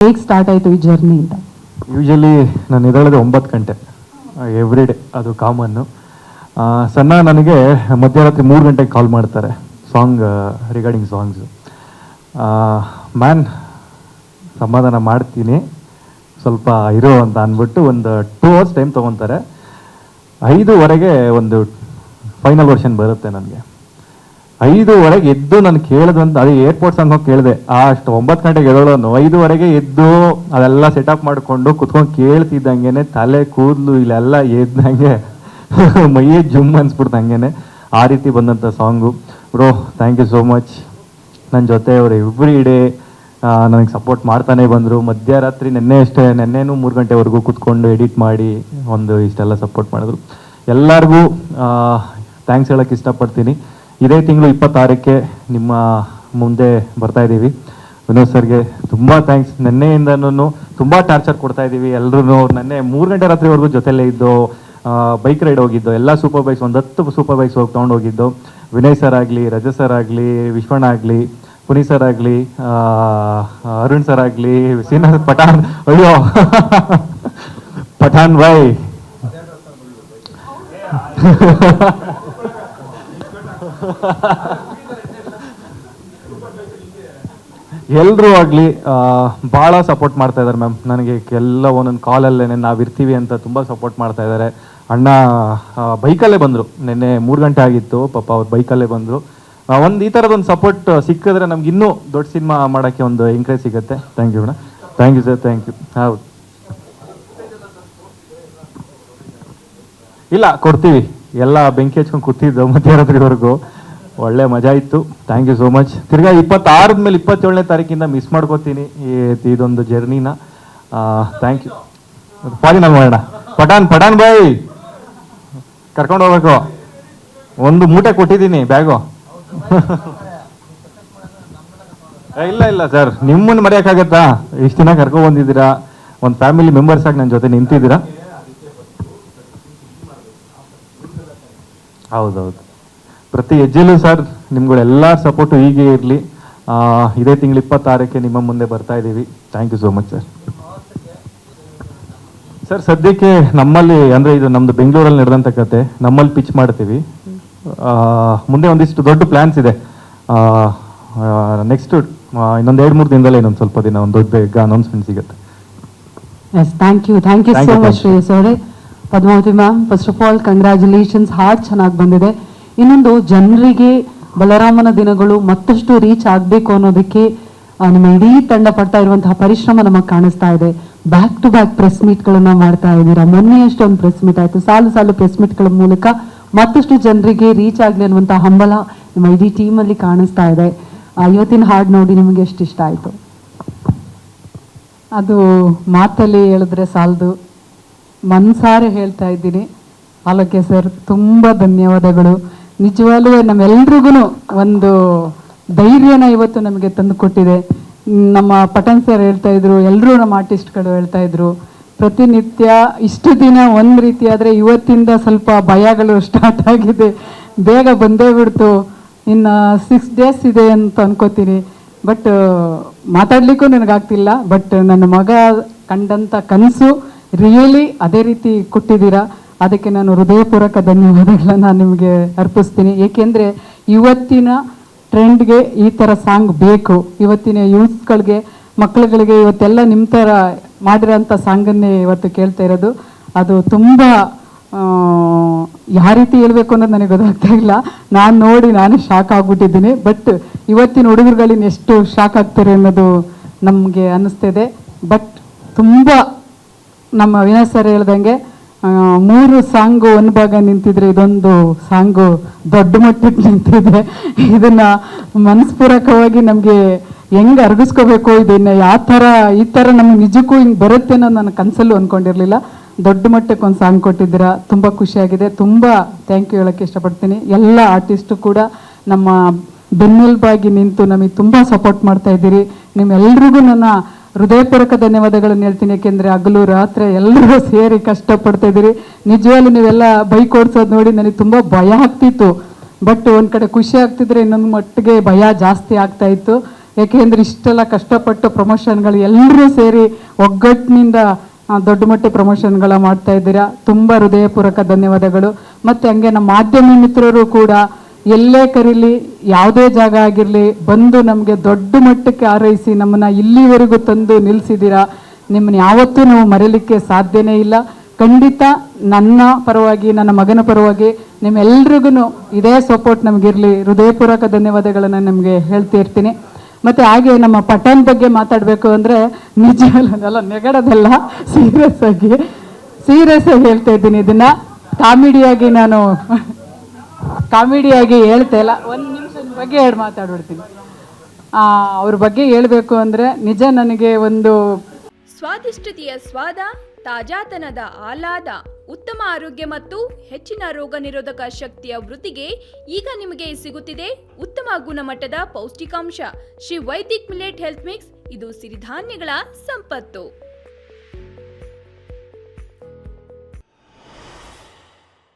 ಹೇಗೆ ಸ್ಟಾರ್ಟ್ ಆಯಿತು ಈ ಜರ್ನಿ ಅಂತ? ಯೂಶಲಿ ನಾನು ಎದ್ದೇಳೋದು 9 ಗಂಟೆ ಎವ್ರಿ ಡೇ, ಅದು ಕಾಮನ್ನು. ಸಣ್ಣ ನನಗೆ ಮಧ್ಯರಾತ್ರಿ 3 ಗಂಟೆಗೆ ಕಾಲ್ ಮಾಡ್ತಾರೆ ಸಾಂಗ್ ರಿಗಾರ್ಡಿಂಗ್ ಸಾಂಗ್ಸು. ಮ್ಯಾನ್ ಸಮಾಧಾನ ಮಾಡ್ತೀನಿ ಸ್ವಲ್ಪ ಇರೋ ಅಂತ ಅಂದ್ಬಿಟ್ಟು ಒಂದು 2 hours ಟೈಮ್ ತೊಗೊತಾರೆ. 5:15 ಒಂದು ಫೈನಲ್ ವರ್ಷನ್ ಬರುತ್ತೆ ನನಗೆ. 5:15 ಎದ್ದು ನಾನು ಕೇಳಿದ್ರು ಅಂತ, ಅದೇ ಏರ್ಪೋರ್ಟ್ ಸಾಂಗ್ ಹೋಗಿ ಕೇಳಿದೆ. ಅಷ್ಟು 9 ಗಂಟೆಗೆ ಎದೋಳೋನು 5:15 ಎದ್ದು ಅದೆಲ್ಲ ಸೆಟಪ್ ಮಾಡಿಕೊಂಡು ಕುತ್ಕೊಂಡು ಕೇಳ್ತಿದ್ದಂಗೆ ತಲೆ ಕೂದಲು ಇಲ್ಲೆಲ್ಲ ಎದ್ದಂಗೆ ಮೈಯೇ ಜುಮ್ ಅನ್ಸ್ಬಿಡ್ತು ಹಂಗೇನೆ. ಆ ರೀತಿ ಬಂದಂಥ song. Bro thank you so much. ನನ್ನ ಜೊತೆ ಅವರು ಎವ್ರಿ ಡೇ ನನಗೆ ಸಪೋರ್ಟ್ ಮಾಡ್ತಾನೆ ಬಂದರು. ಮಧ್ಯರಾತ್ರಿ ನೆನ್ನೆನೂ 3 ಗಂಟೆವರೆಗೂ ಕೂತ್ಕೊಂಡು ಎಡಿಟ್ ಮಾಡಿ ಒಂದು ಇಷ್ಟೆಲ್ಲ ಸಪೋರ್ಟ್ ಮಾಡಿದ್ರು. ಎಲ್ಲರಿಗೂ ಥ್ಯಾಂಕ್ಸ್ ಹೇಳೋಕ್ಕೆ ಇಷ್ಟಪಡ್ತೀನಿ. ಇದೇ ತಿಂಗಳು 26ಕ್ಕೆ ನಿಮ್ಮ ಮುಂದೆ ಬರ್ತಾ ಇದ್ದೀವಿ. ವಿನೋದ್ ಸರ್ಗೆ ತುಂಬ ಥ್ಯಾಂಕ್ಸ್. ನೆನ್ನೆಯಿಂದನೂ ತುಂಬ ಟಾರ್ಚರ್ ಕೊಡ್ತಾ ಇದ್ದೀವಿ ಎಲ್ಲರೂ. ನೆನ್ನೆ 3 ಗಂಟೆ ರಾತ್ರಿವರೆಗೂ ಜೊತೆಲೇ ಇದ್ದು ಬೈಕ್ ರೈಡ್ ಹೋಗಿದ್ದು, ಎಲ್ಲ ಸೂಪರ್ ಬೈಕ್ಸ್, ಒಂದು 10 ಸೂಪರ್ ಬೈಕ್ಸ್ ಹೋಗಿ ತೊಗೊಂಡು ಹೋಗಿದ್ದು. ವಿನಯ್ ಸರ್ ಆಗಲಿ, ರಜತ್ ಸರ್ ಆಗಲಿ, ವಿಶ್ವಣ್ಣ ಆಗಲಿ, ಪುನೀತ್ ಸರ್ ಆಗಲಿ, ಅರುಣ್ ಸರ್ ಆಗಲಿ, ಪಠಾನ್, ಅಯ್ಯೋ ಪಠಾನ್ ಬಾಯ್, ಎಲ್ಲರೂ ಆಗಲಿ ಭಾಳ ಸಪೋರ್ಟ್ ಮಾಡ್ತಾ ಇದ್ದಾರೆ ಮ್ಯಾಮ್ ನನಗೆ. ಎಲ್ಲ ಒಂದೊಂದು ಕಾಲಲ್ಲೇ ನಾವಿರ್ತೀವಿ ಅಂತ ತುಂಬ ಸಪೋರ್ಟ್ ಮಾಡ್ತಾ ಇದ್ದಾರೆ. ಅಣ್ಣ ಬೈಕಲ್ಲೇ ಬಂದರು, ನಿನ್ನೆ 3 ಗಂಟೆ ಆಗಿತ್ತು ಪಾಪ, ಅವ್ರು ಬೈಕಲ್ಲೇ ಬಂದರು. ಒಂದು ಈ ಥರದೊಂದು ಸಪೋರ್ಟ್ ಸಿಕ್ಕಿದ್ರೆ ನಮ್ಗೆ ಇನ್ನೂ ದೊಡ್ಡ ಸಿನಿಮಾ ಮಾಡೋಕ್ಕೆ ಒಂದು ಎಂಕರೇಜ್ ಸಿಗುತ್ತೆ. ಥ್ಯಾಂಕ್ ಯು ಅಣ್ಣ. Thank you sir, thank you. ಹೌದು, ಇಲ್ಲ ಕೊಡ್ತೀವಿ. ಎಲ್ಲ ಬೆಂಕಿ ಹಚ್ಕೊಂಡು ಕೂತಿದ್ದು ಮಧ್ಯರಾತ್ರಿವರೆಗೂ, ಒಳ್ಳೆ ಮಜಾ ಇತ್ತು. Thank you so much. ತಿರ್ಗಾ 26 ಮೇಲೆ 27ನೇ ತಾರೀಕಿಂದ ಮಿಸ್ ಮಾಡ್ಕೋತೀನಿ ಇದೊಂದು ಜರ್ನಿನ. Thank you. ಪಾಲಿನ ಮಾಡೋಣ. ಪಠಾನ್ ಬಾಯ್ ಕರ್ಕೊಂಡು ಹೋಗ್ಬೇಕು. ಒಂದು ಮೂಟೆ ಕೊಟ್ಟಿದ್ದೀನಿ ಬ್ಯಾಗು. ಇಲ್ಲ ಸರ್, ನಿಮ್ಮನ್ನು ಮರೆಯೋಕ್ಕಾಗತ್ತಾ? ಇಷ್ಟು ದಿನ ಕರ್ಕೊಂಡು ಬಂದಿದ್ದೀರಾ, ಒಂದು ಫ್ಯಾಮಿಲಿ ಮೆಂಬರ್ಸ್ ಆಗಿ ನನ್ನ ಜೊತೆ ನಿಂತಿದ್ದೀರಾ. ಹೌದೌದು, ಪ್ರತಿ ಹೆಜ್ಜೆಲೂ ಸರ್ ನಿಮ್ಗಳೆಲ್ಲರ ಸಪೋರ್ಟು ಹೀಗೆ ಇರಲಿ. ಇದೇ ತಿಂಗಳು 26ಕ್ಕೆ ನಿಮ್ಮ ಮುಂದೆ ಬರ್ತಾ ಇದ್ದೀವಿ. Thank you so much sir. Sir ಸದ್ಯಕ್ಕೆ ನಮ್ಮಲ್ಲಿ, ಅಂದರೆ ಇದು ನಮ್ಮದು ಬೆಂಗಳೂರಲ್ಲಿ ನಡೆದಂಥ ಕತೆ, ನಮ್ಮಲ್ಲಿ ಪಿಚ್ ಮಾಡ್ತೀವಿ. ಮುಂದೆ ಒಂದಿಷ್ಟು ದೊಡ್ಡ ಪ್ಲ್ಯಾನ್ಸ್ ಇದೆ. ನೆಕ್ಸ್ಟ್ ಇನ್ನೊಂದು 2-3 ದಿನದಲ್ಲೇ ಇನ್ನೊಂದು ಸ್ವಲ್ಪ ದಿನ ಒಂದು ದೊಡ್ಡ ಅನೌನ್ಸ್ಮೆಂಟ್ ಸಿಗುತ್ತೆ. Yes, thank you so much Shreyas ಅವರೇ. Padmavati ma'am, first of all congratulations, ಹಾಡು ಚೆನ್ನಾಗಿ ಬಂದಿದೆ. ಇನ್ನೊಂದು, ಜನರಿಗೆ ಬಲರಾಮನ ದಿನಗಳು ಮತ್ತಷ್ಟು ರೀಚ್ ಆಗಬೇಕು ಅನ್ನೋದಕ್ಕೆ ನಿಮ್ಮ ಇಡೀ ತಂಡ ಪಡ್ತಾ ಇರುವಂತಹ ಪರಿಶ್ರಮ ನಮಗೆ ಕಾಣಿಸ್ತಾ ಇದೆ. ಬ್ಯಾಕ್ ಟು ಬ್ಯಾಕ್ ಪ್ರೆಸ್ ಮೀಟ್ಗಳನ್ನ ಮಾಡ್ತಾ ಇದ್ದೀರಾ. ಮೊನ್ನೆ ಒಂದು ಪ್ರೆಸ್ ಮೀಟ್ ಆಯಿತು, ಸಾಲು ಪ್ರೆಸ್ ಮೀಟ್ಗಳ ಮೂಲಕ ಮತ್ತಷ್ಟು ಜನರಿಗೆ ರೀಚ್ ಆಗಲಿ ಅನ್ನುವಂಥ ಹಂಬಲ ನಿಮ್ಮ ಇಡೀ ಟೀಮಲ್ಲಿ ಕಾಣಿಸ್ತಾ ಇದೆ. ಇವತ್ತಿನ ಹಾಡು ನೋಡಿ ನಿಮಗೆ ಎಷ್ಟು ಇಷ್ಟ ಆಯಿತು? ಅದು ಮಾತಲ್ಲಿ ಹೇಳಿದ್ರೆ ಸಾಲದು, ಮನ್ಸಾರೆ ಹೇಳ್ತಾ ಇದ್ದೀನಿ. ಆಲೋಕ್ಯ ಸರ್ ತುಂಬ ಧನ್ಯವಾದಗಳು. ನಿಜವಾಗ್ಲೂ ನಮ್ಮೆಲ್ರಿಗೂ ಒಂದು ಧೈರ್ಯನ ಇವತ್ತು ನಮಗೆ ತಂದು ಕೊಟ್ಟಿದೆ. ನಮ್ಮ ಪಠಾಣ್ ಸರ್ ಹೇಳ್ತಾ ಇದ್ರು, ಎಲ್ಲರೂ ನಮ್ಮ ಆರ್ಟಿಸ್ಟ್ಗಳು ಹೇಳ್ತಾ ಇದ್ರು, ಪ್ರತಿನಿತ್ಯ ಇಷ್ಟು ದಿನ ಒಂದು ರೀತಿ ಆದರೆ ಇವತ್ತಿಂದ ಸ್ವಲ್ಪ ಭಯಗಳು ಸ್ಟಾರ್ಟ್ ಆಗಿದೆ. ಬೇಗ ಬಂದೇ ಬಿಡ್ತು, ಇನ್ನು 6 days ಇದೆ ಅಂತ ಅನ್ಕೋತೀನಿ. ಬಟ್ ಮಾತಾಡಲಿಕ್ಕೂ ನನಗಾಗ್ತಿಲ್ಲ. ಬಟ್ ನನ್ನ ಮಗ ಕಂಡಂಥ ಕನಸು ರಿಯಲಿ ಅದೇ ರೀತಿ ಕೊಟ್ಟಿದ್ದೀರಾ. ಅದಕ್ಕೆ ನಾನು ಹೃದಯಪೂರ್ವಕ ಧನ್ಯವಾದಗಳನ್ನು ನಿಮಗೆ ಅರ್ಪಿಸ್ತೀನಿ. ಏಕೆಂದರೆ ಇವತ್ತಿನ ಟ್ರೆಂಡ್ಗೆ ಈ ಥರ ಸಾಂಗ್ ಬೇಕು. ಇವತ್ತಿನ ಯೂತ್ಸ್ಗಳಿಗೆ, ಮಕ್ಕಳುಗಳಿಗೆ ಇವತ್ತೆಲ್ಲ ನಿಮ್ಮ ಥರ ಮಾಡಿರೋಂಥ ಸಾಂಗನ್ನೇ ಇವತ್ತು ಕೇಳ್ತಾ ಇರೋದು. ಅದು ತುಂಬ ಯಾವ ರೀತಿ ಹೇಳಬೇಕು ಅನ್ನೋದು ನನಗೆ ಗೊತ್ತಾಗ್ತಾ ಇಲ್ಲ. ನಾನೇ ಶಾಕ್ ಆಗಿಬಿಟ್ಟಿದ್ದೀನಿ. ಬಟ್ ಇವತ್ತಿನ ಹುಡುಗರುಗಳಿನ ಎಷ್ಟು ಶಾಕ್ ಆಗ್ತಾರೆ ಅನ್ನೋದು ನಮಗೆ ಅನ್ನಿಸ್ತಿದೆ. ಬಟ್ ತುಂಬ ನಮ್ಮ ವಿನಯ್ ಸರ್ ಹೇಳ್ದಂಗೆ 3 ಸಾಂಗು ಒಂದು ಭಾಗ ನಿಂತಿದ್ರೆ ಇದೊಂದು ಸಾಂಗು ದೊಡ್ಡ ಮಟ್ಟಕ್ಕೆ ನಿಂತಿದೆ. ಇದನ್ನು ಮನಸ್ಪೂರ್ವಕವಾಗಿ ನಮಗೆ ಹೆಂಗೆ ಅರಗಿಸ್ಕೋಬೇಕು, ಇದನ್ನು ಈ ಥರ ನಮ್ಗೆ ನಿಜಕ್ಕೂ ಹಿಂಗೆ ಬರುತ್ತೆ ಅನ್ನೋದು ನಾನು ಕನಸಲ್ಲೂ ಅಂದ್ಕೊಂಡಿರಲಿಲ್ಲ. ದೊಡ್ಡ ಮಟ್ಟಕ್ಕೆ ಒಂದು ಸಾಂಗ್ ಕೊಟ್ಟಿದ್ದೀರಾ, ತುಂಬ ಖುಷಿಯಾಗಿದೆ. ತುಂಬ ಥ್ಯಾಂಕ್ ಯು ಹೇಳೋಕ್ಕೆ ಇಷ್ಟಪಡ್ತೀನಿ. ಎಲ್ಲ ಆರ್ಟಿಸ್ಟು ಕೂಡ ನಮ್ಮ ಬೆನ್ನೆಲುಬಾಗಿ ನಿಂತು ನಮಗೆ ತುಂಬ ಸಪೋರ್ಟ್ ಮಾಡ್ತಾ ಇದ್ದೀರಿ. ನಿಮ್ಮೆಲ್ರಿಗೂ ನನ್ನ ಹೃದಯಪೂರ್ವಕ ಧನ್ಯವಾದಗಳನ್ನು ಹೇಳ್ತೀನಿ. ಏಕೆಂದರೆ ಹಗಲು ರಾತ್ರಿ ಎಲ್ಲರೂ ಸೇರಿ ಕಷ್ಟಪಡ್ತಾ ಇದ್ದೀರಿ. ನಿಜವಾಗ್ಲೂ ನೀವೆಲ್ಲ ಬೈಕ್ ಓಡಿಸೋದು ನೋಡಿ ನನಗೆ ತುಂಬ ಭಯ ಆಗ್ತಿತ್ತು. ಬಟ್ ಒಂದು ಕಡೆ ಖುಷಿ ಆಗ್ತಿದ್ರೆ ಇನ್ನೊಂದು ಮಟ್ಟಿಗೆ ಭಯ ಜಾಸ್ತಿ ಆಗ್ತಾ ಇತ್ತು. ಯಾಕೆಂದ್ರೆ ಇಷ್ಟೆಲ್ಲ ಕಷ್ಟಪಟ್ಟು ಪ್ರಮೋಷನ್ಗಳು ಎಲ್ಲರೂ ಸೇರಿ ಒಗ್ಗಟ್ಟಿನಿಂದ ದೊಡ್ಡ ಮಟ್ಟ ಪ್ರಮೋಷನ್ಗಳ ಮಾಡ್ತಾ ಇದ್ದೀರಾ. ತುಂಬ ಹೃದಯಪೂರ್ವಕ ಧನ್ಯವಾದಗಳು. ಮತ್ತು ಹಂಗೆ ನಮ್ಮ ಮಾಧ್ಯಮ ಮಿತ್ರರು ಕೂಡ ಎಲ್ಲೇ ಕರೀಲಿ, ಯಾವುದೇ ಜಾಗ ಆಗಿರಲಿ, ಬಂದು ನಮಗೆ ದೊಡ್ಡ ಮಟ್ಟಕ್ಕೆ ಆರೈಸಿ ನಮ್ಮನ್ನು ಇಲ್ಲಿವರೆಗೂ ತಂದು ನಿಲ್ಲಿಸಿದ್ದೀರಾ. ನಿಮ್ಮನ್ನ ಯಾವತ್ತೂ ನಾವು ಮರೀಲಿಕ್ಕೆ ಸಾಧ್ಯನೇ ಇಲ್ಲ. ಖಂಡಿತ ನನ್ನ ಪರವಾಗಿ, ನನ್ನ ಮಗನ ಪರವಾಗಿ ನಿಮ್ಮೆಲ್ರಿಗೂ ಇದೇ ಸಪೋರ್ಟ್ ನಮಗಿರಲಿ. ಹೃದಯಪೂರ್ವಕ ಧನ್ಯವಾದಗಳನ್ನು ನಮಗೆ ಹೇಳ್ತಿರ್ತೀನಿ. ಮತ್ತು ಹಾಗೆ ನಮ್ಮ ಪಠಾಣ್ ಬಗ್ಗೆ ಮಾತಾಡಬೇಕು ಅಂದರೆ ನಿಜವಲ್ಲ, ನೆಗಡೋದಲ್ಲ, ಸೀರಿಯಸ್ ಆಗಿ ಹೇಳ್ತಾ ಇದ್ದೀನಿ. ಇದನ್ನು ಕಾಮಿಡಿಯಾಗಿ ಹೇಳ್ತಾ ಇಲ್ಲ. ಒಂದು ನಿಮಿಷದ ಬಗ್ಗೆ ಮಾತಾಡ್ಬಿಡ್ತೀನಿ. ಅವ್ರ ಬಗ್ಗೆ ಹೇಳಬೇಕು ಅಂದರೆ ನಿಜ ನನಗೆ ಒಂದು ಸ್ವಾದಿಷ್ಟತೆಯ ಸ್ವಾದ, ತಾಜಾತನದ ಆಹ್ಲಾದ, ಉತ್ತಮ ಆರೋಗ್ಯ ಮತ್ತು ಹೆಚ್ಚಿನ ರೋಗ ನಿರೋಧಕ ಶಕ್ತಿಯ ವೃದ್ಧಿಗೆ ಈಗ ನಿಮಗೆ ಸಿಗುತ್ತಿದೆ ಉತ್ತಮ ಗುಣಮಟ್ಟದ ಪೌಷ್ಟಿಕಾಂಶ. Shri Vaidik millet health mix, ಇದು ಸಿರಿಧಾನ್ಯಗಳ ಸಂಪತ್ತು.